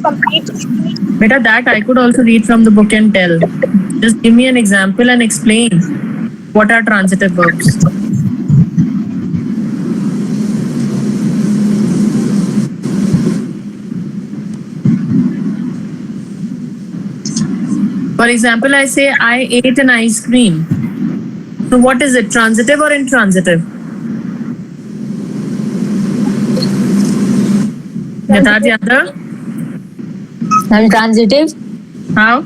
Beta, that I could also read from the book and tell. Just give me an example and explain what are transitive verbs. For example, I say I ate an ice cream. So what is it, transitive or intransitive? Yatharth Yadav? Transitive. How?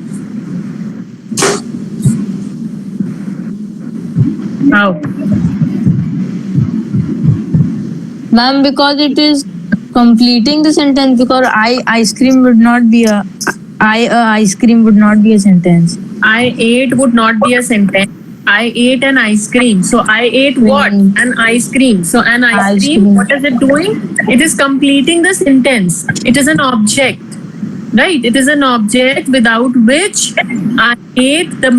How? Ma'am, because it is completing the sentence, because ice cream would not be a ice cream would not be a sentence. I ate would not be a sentence. I ate an ice cream. So I ate what? An ice cream. So an ice cream, what is it doing? It is completing the sentence. It is an object. Right? It is an object without which I ate the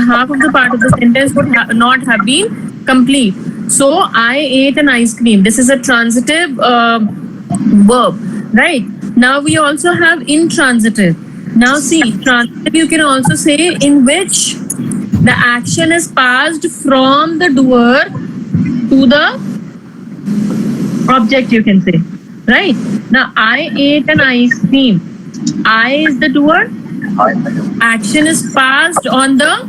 half of the part of the sentence would not have been complete. So I ate an ice cream. This is a transitive verb. Right? Now we also have intransitive. Now see, transitive you can also say in which the action is passed from the doer to the object, you can say. Right? Now I ate an ice cream. I is the doer. Action is passed on the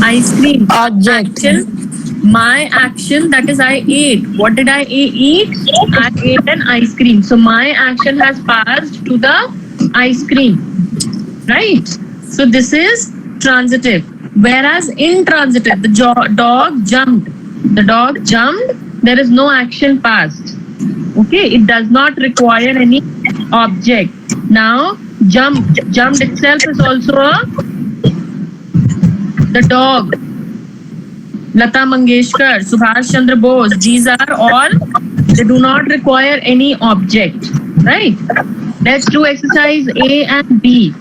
ice cream Object. action. My action, that is I ate. What did I eat? I ate an ice cream. So my action has passed to the ice cream. Right? So this is transitive. Whereas intransitive, the dog jumped. The dog jumped. There is no action passed. Okay, it does not require any object. Now, jumped itself is also the dog. Lata Mangeshkar, Subhash Chandra Bose, these are all, they do not require any object. Right? Let's do exercise A and B.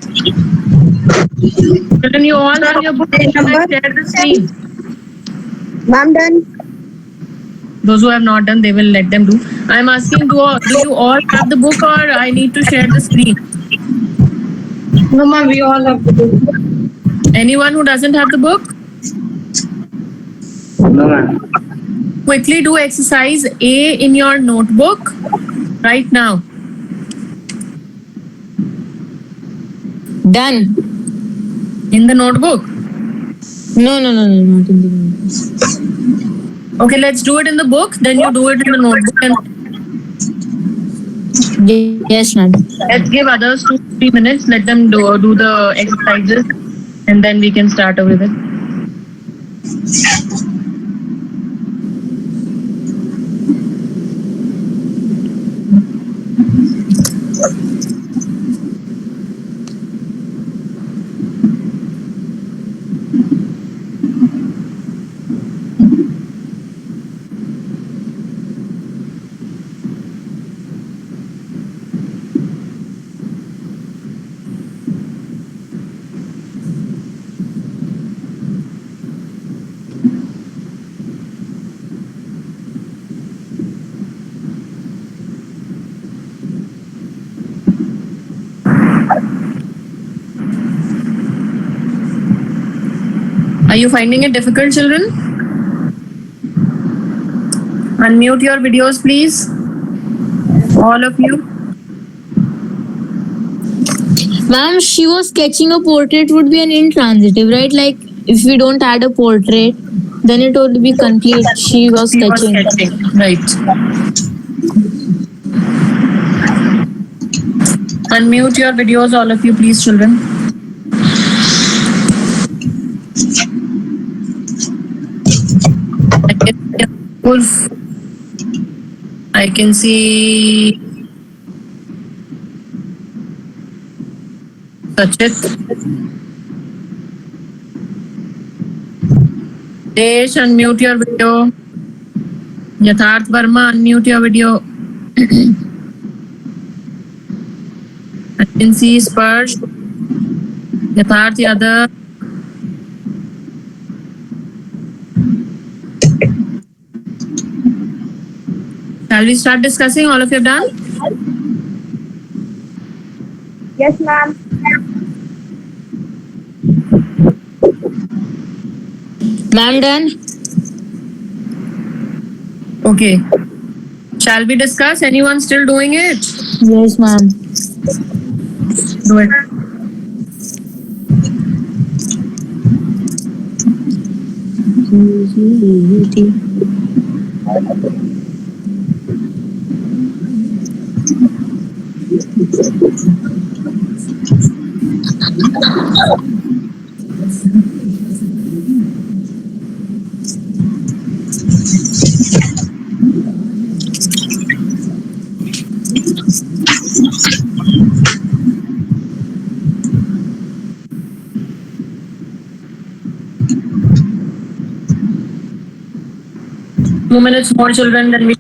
Children, you all have your book. Share the screen. Ma'am, done. Those who have not done, they will let them do. I am asking, do you all have the book or I need to share the screen? No, ma'am, we all have the book. Anyone who doesn't have the book? No, ma'am. Quickly do exercise A in your notebook right now. Done. In the notebook? No, not in the notebook. Okay, let's do it in the book. Then you do it in the notebook. And Yes, ma'am. let's give others 2-3 minutes. Let them do the exercises. And then we can start with it. Are you finding it difficult, children? Unmute your videos, please. All of you. Ma'am, she was sketching a portrait would be an intransitive, right? Like if we don't add a portrait, then it would be complete. She was sketching. Right. Unmute your videos, all of you, please, children. I can see Sachit. Desh, unmute your video. Yatharth Verma, unmute your video. I can see Sparsh. Yatharth Yadav. Shall we start discussing? All of you have done? Yes, ma'am. Ma'am, done? Okay. Shall we discuss? Anyone still doing it? Yes, ma'am. Do it. Two minutes more, children, then we.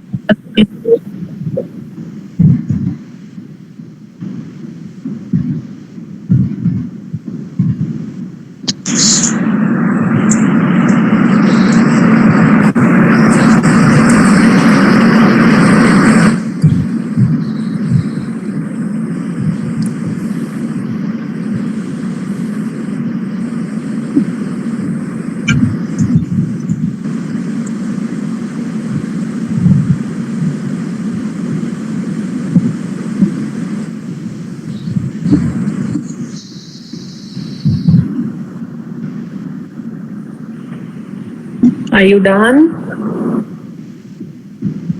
Are you done?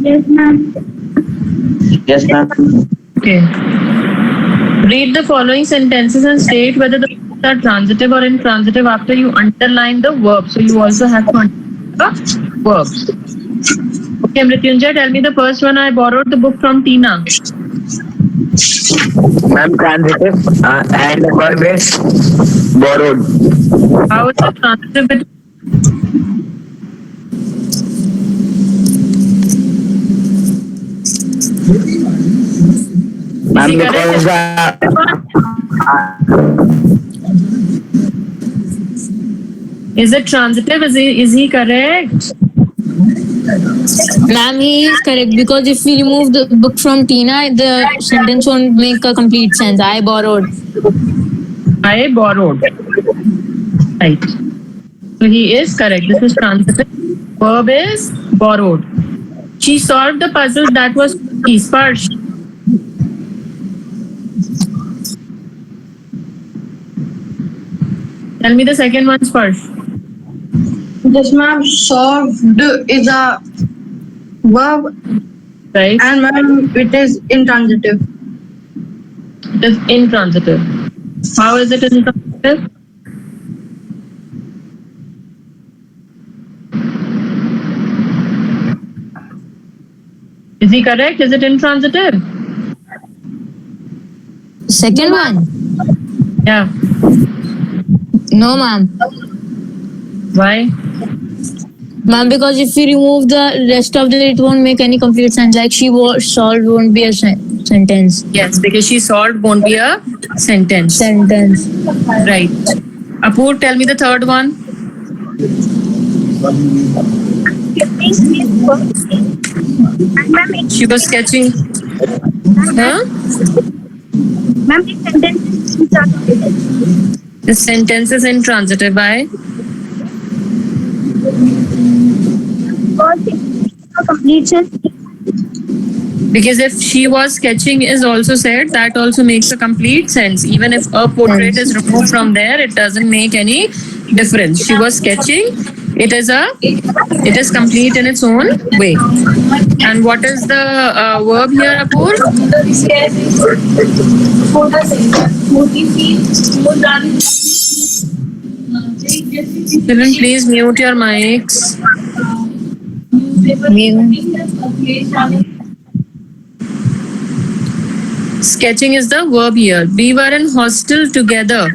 Yes, ma'am. Yes, ma'am. Okay. Read the following sentences and state whether the verbs are transitive or intransitive after you underline the verb. So you also have to underline the verbs. Okay, Mrityunjay, tell me the first one. I borrowed the book from Tina. Ma'am, transitive and the verb is borrowed. How is it transitive with Ma'am, he because Is it transitive? Is he correct? Ma'am, he is correct because if we remove the book from Tina, the sentence won't make a complete sense. I borrowed. I borrowed. Right. So he is correct. This is transitive. Verb is borrowed. She solved the puzzle that was Sparsh. Tell me the second one, Sparsh. Yes, ma'am. Solved is a verb, Right? and ma'am, it is intransitive. It is intransitive. How is it intransitive? Is he correct? Is it intransitive? Second one? Yeah. No, ma'am. Why? Ma'am, because if we remove the rest of it won't make any complete sense. Like she was solved won't be a sentence. Yes, because she solved won't be a sentence. Sentence. Right. Apur, tell me the third one. She was sketching. Huh? Ma'am, this sentence is intransitive. The sentence is intransitive. Why? Because it's a complete sense. Because if she was sketching is also said, that also makes a complete sense. Even if a portrait is removed from there, it doesn't make any difference. She was sketching. It is complete in its own way. And what is the verb here, Apur? Children, please mute your mics. Sketching is the verb here. We were in hostel together.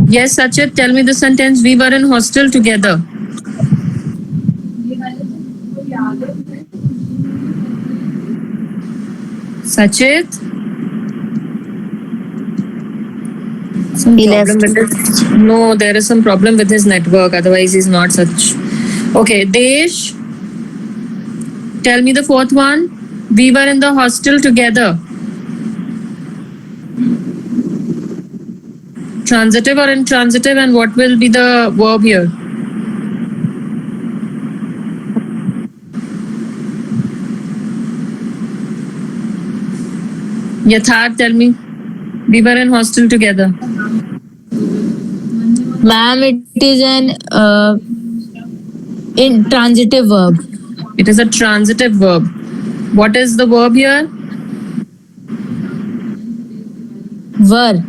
Yes, Sachit, tell me the sentence. We were in hostel together. Sachit? Some He problem left. with his, no, there is some problem with his network. Otherwise, he's not such. Okay, Desh. Tell me the fourth one. We were in the hostel together. Transitive or intransitive, and what will be the verb here? Yatharth, tell me. We were in hostel together. Ma'am, it is an intransitive verb. It is a transitive verb. What is the verb here? Were.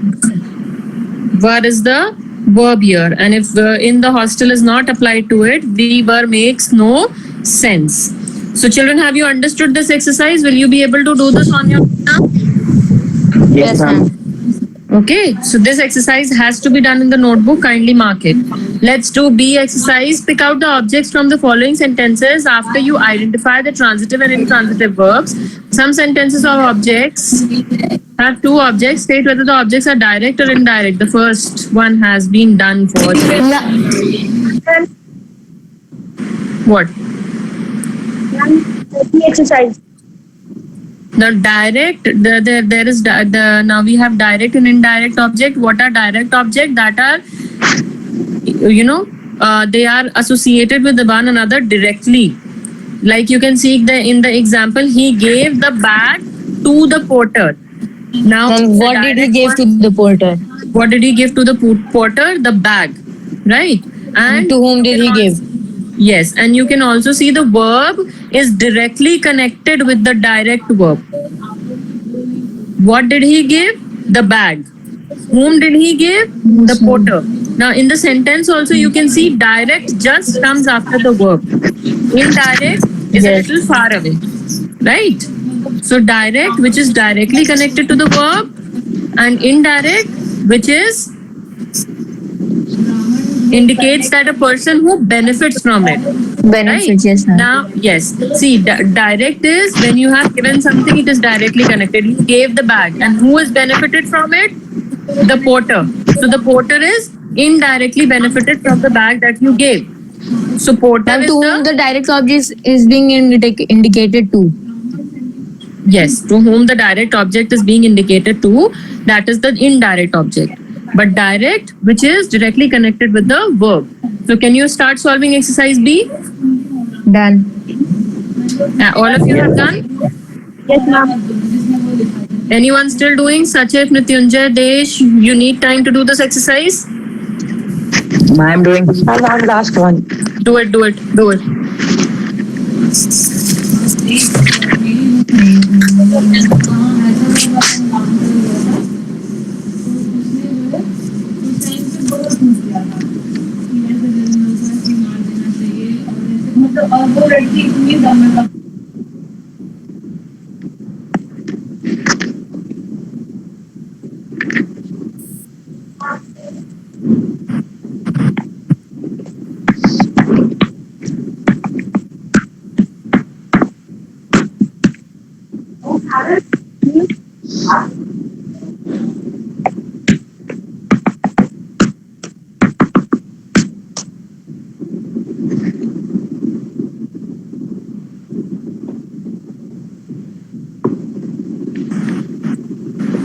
Were is the verb here, and if in the hostel is not applied to it, we were makes no sense. So children, have you understood this exercise? Will you be able to do this on your own now? Yes, ma'am. Okay, so this exercise has to be done in the notebook. Kindly mark it. Let's do B exercise. Pick out the objects from the following sentences after you identify the transitive and intransitive verbs. Some sentences or objects have two objects. State whether the objects are direct or indirect. The first one has been done for. What? The exercise. The direct, there is now we have direct and indirect object. What are direct object? That are, they are associated with one another directly. Like you can see in the example, he gave the bag to the porter. Now, What did he give to the porter? What did he give to the porter? The bag, right? And To whom did he give? Yes, and you can also see the verb is directly connected with the direct verb. What did he give? The bag. Whom did he give? The porter. Now, in the sentence also, you can see direct just comes after the verb. Indirect is a little far away, right? So, direct, which is directly connected to the verb, and indirect, which is indicates that a person who benefits from it. Benefits, yes, ma'am. Now, yes. See, direct is when you have given something, it is directly connected. You gave the bag, and who has benefited from it? The porter. So the porter is indirectly benefited from the bag that you gave. So porter Ma'am, is to whom the direct object is being indicated to. yes, to whom the direct object is being indicated to, that is the indirect object. But direct, which is directly connected with the verb. So can you start solving exercise B? Done. All of you have done? Yes, ma'am. Anyone still doing? Sachit, Mrityunjay, Desh, you need time to do this exercise? I am doing. I'm last one. Do it.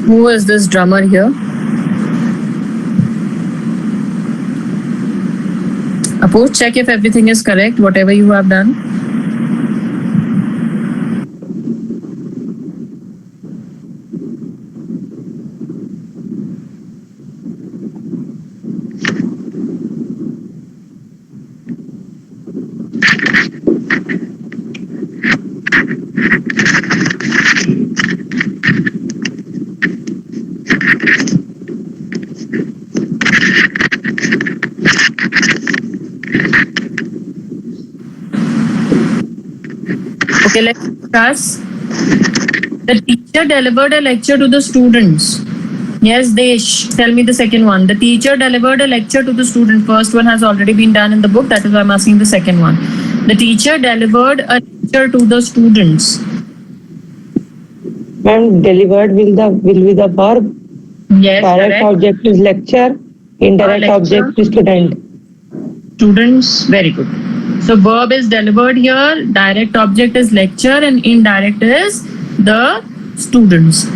Who is this drummer here? Approach, check if everything is correct, whatever you have done. Okay, let's discuss. The teacher delivered a lecture to the students. Yes, Desh, tell me the second one. The teacher delivered a lecture to the student. First one has already been done in the book. That is why I'm asking the second one. The teacher delivered a lecture to the students. Ma'am, delivered will be the verb. Yes, Direct correct. object is lecture. Indirect Lecture. object is student. Students, very good. So verb is delivered here, direct object is lecture, and indirect is the students.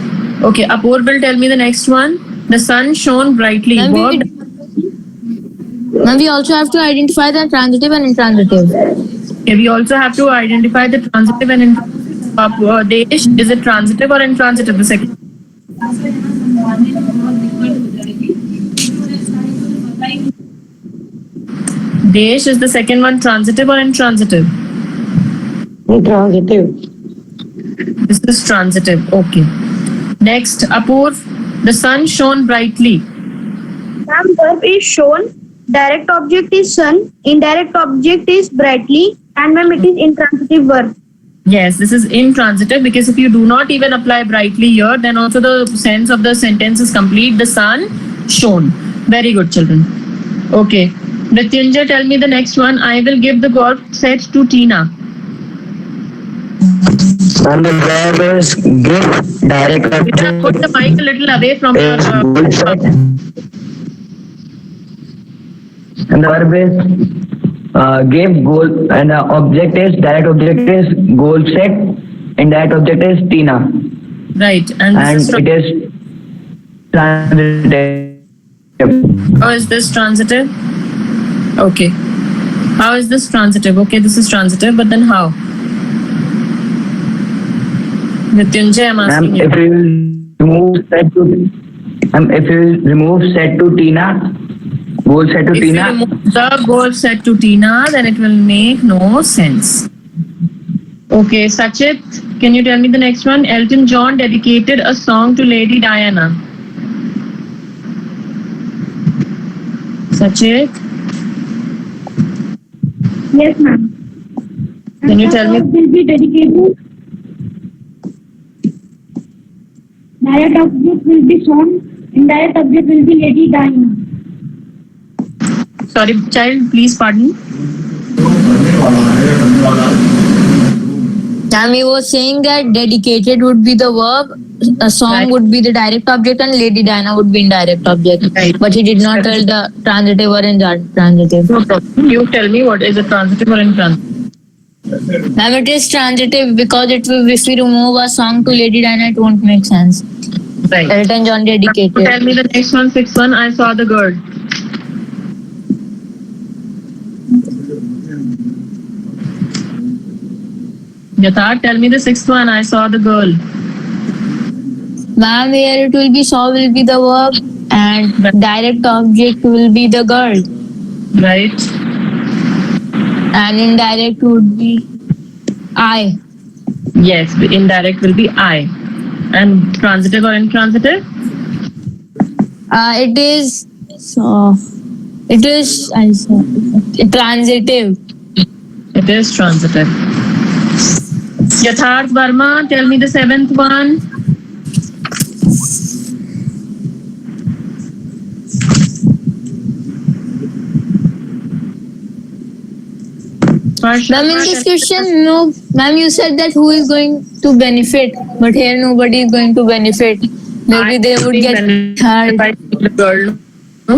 Okay, Apoor will tell me the next one. The sun shone brightly. Ma'am, Verb. we also have to identify the transitive and intransitive. Okay, we also have to identify the transitive and intransitive. Desh, is it transitive or intransitive? The second. Desh, is the second one transitive or intransitive? Intransitive. This is transitive. Okay. Next, Apoor. The sun shone brightly. Ma'am, verb is shown. Direct object is sun. Indirect object is brightly. And ma'am, it is intransitive verb. Yes, this is intransitive because if you do not even apply brightly here, then also the sense of the sentence is complete. The sun shone. Very good, children. Okay. Mrityunjay, tell me the next one. I will give the golf set to Tina. And the verb is give, direct Tina, put the mic a little away from your. is goal set. And the verb is give goal, and the object is direct object is goal set, and that object is Tina, Right. And and this is it is transitive. how is this transitive? Okay. How is this transitive? Okay, this is transitive, but then how? Mrityunjay, I'm Ma'am, asking you. if you remove set to, if you remove set to Tina, goal set to If you Tina, remove the goal set to Tina, then it will make no sense. Okay, Sachit, can you tell me the next one? Elton John dedicated a song to Lady Diana. Sachit, Yes, ma'am. can you tell me? Will be dedicated. Direct object will be shown. Indirect object will be Lady Diana. Sorry, child, please pardon. Tammy was saying that dedicated would be the verb, a song Right. would be the direct object, and Lady Diana would be indirect object. Right. But he did not tell the transitive or intransitive. No problem. You tell me what is a transitive or intransitive. Ma'am, it is transitive because it will, if we remove a song to Lady Diana, it won't make sense. Right. Elton John dedicated. Tell me the next one, sixth one. I saw the girl. Yatharth, tell me the sixth one. I saw the girl. Ma'am, here it will be saw will be the verb and direct object will be the girl Right. and indirect would be I. Yes, the indirect will be I. And transitive or intransitive? It is I saw transitive. It is transitive. Yatharth Verma, tell me the seventh one. First, Ma'am, in this question, no, ma'am, you said that who is going to benefit, but here nobody is going to benefit. Maybe they would get hurt. the girl. No?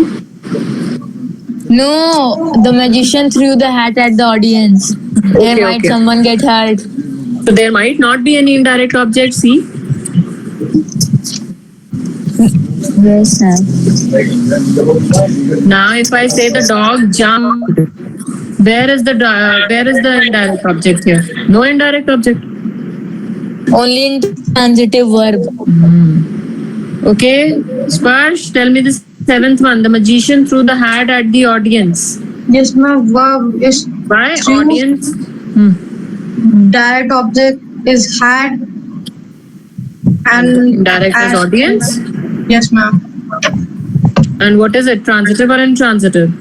No, the magician threw the hat at the audience. There Okay, might okay. someone get hurt. So there might not be any indirect object. See, Yes, ma'am. now if I say the dog jumped, where is the indirect object here? No indirect object. Only in transitive verb. Okay, Sparsh, tell me the seventh one. The magician threw the hat at the audience. Yes, ma'am. Verb is Why Threw- audience? direct object is had. And Indirect is audience. Yes, ma'am. And what is it? Transitive or intransitive?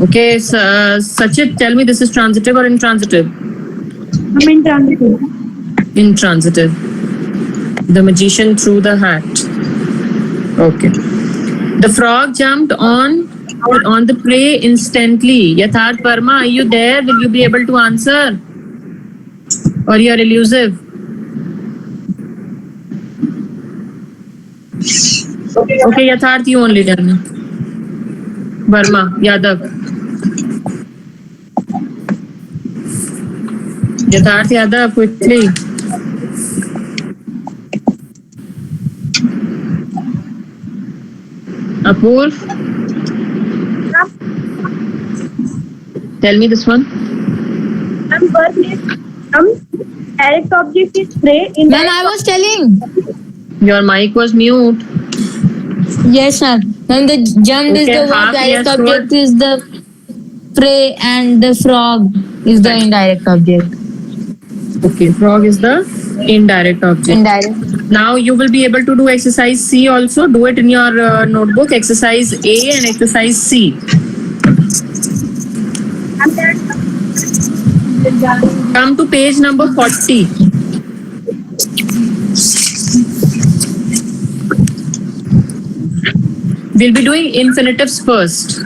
Okay, so, Sachit, tell me this is transitive or intransitive? I'm intransitive. Intransitive. The magician threw the hat. Okay. The frog jumped on the play instantly. Yatharth Verma, are you there? Will you be able to answer? Or you're elusive? Okay, Yatharth, you only tell me. Verma, Yadav. Yatharth Yadav, quickly. Apurv. Tell me this one. Verb is direct object is spray. Ma'am, I was telling. Your mic was mute. Yes, ma'am. Ma'am, the jump is Okay, the verb, half direct yes object word. is the prey, and the frog is the indirect object. Okay, frog is the indirect object. Indirect. Now you will be able to do exercise C also. Do it in your notebook. Exercise A and exercise C. Come to page number 40. We'll be doing infinitives first.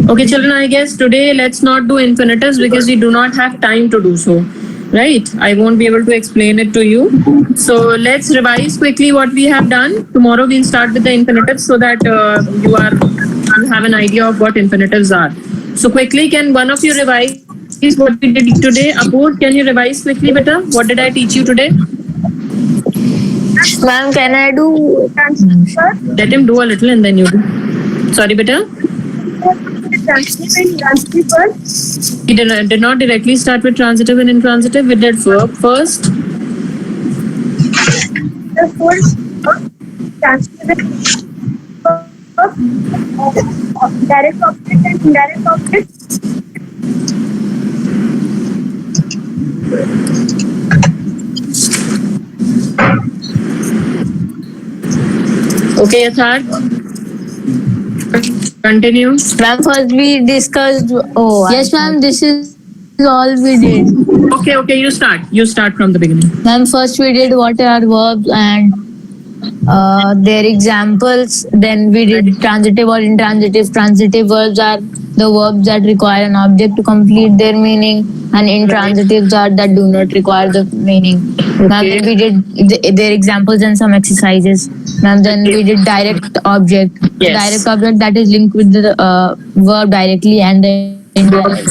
Okay, children, I guess today let's not do infinitives because we do not have time to do so. Right? I won't be able to explain it to you. So let's revise quickly what we have done. Tomorrow we'll start with the infinitives so that you have an idea of what infinitives are. So quickly, can one of you revise what we did today? Apur, can you revise quickly, beta? What did I teach you today? Ma'am, can I do? Let him do a little and then you do. Sorry, beta. We did not directly start with transitive and intransitive. We did verb first. The whole transitive direct object and indirect object. Okay, Yatharth. Continue. Ma'am, first we discussed. Oh, yes, ma'am. This is all we did. Okay, you start. You start from the beginning. Ma'am, first we did what are verbs and their examples. Then we did transitive or intransitive. Transitive verbs are the verbs that require an object to complete their meaning, and intransitives are that do not require the meaning. Ma'am, then we did their examples and some exercises. Ma'am, then we did direct object. Yes. Direct object that is linked with the verb directly, and the indirect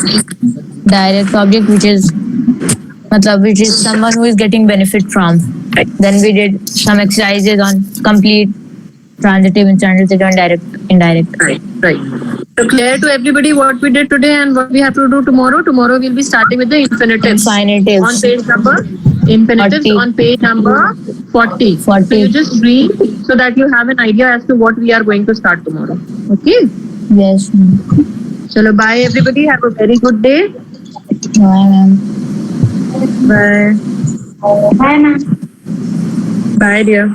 object which is someone who is getting benefit from. Then we did some exercises on complete, transitive, intransitive, and indirect. Right. So clear to everybody what we did today and what we have to do tomorrow. Tomorrow we'll be starting with the infinitives. Infinitives. On page number infinitives 40. on page number 40. 40. So you just read so that you have an idea as to what we are going to start tomorrow. Okay. Yes, ma'am. Chalo, bye everybody. Have a very good day. Bye, ma'am. Bye. Bye, ma'am. Bye, dear.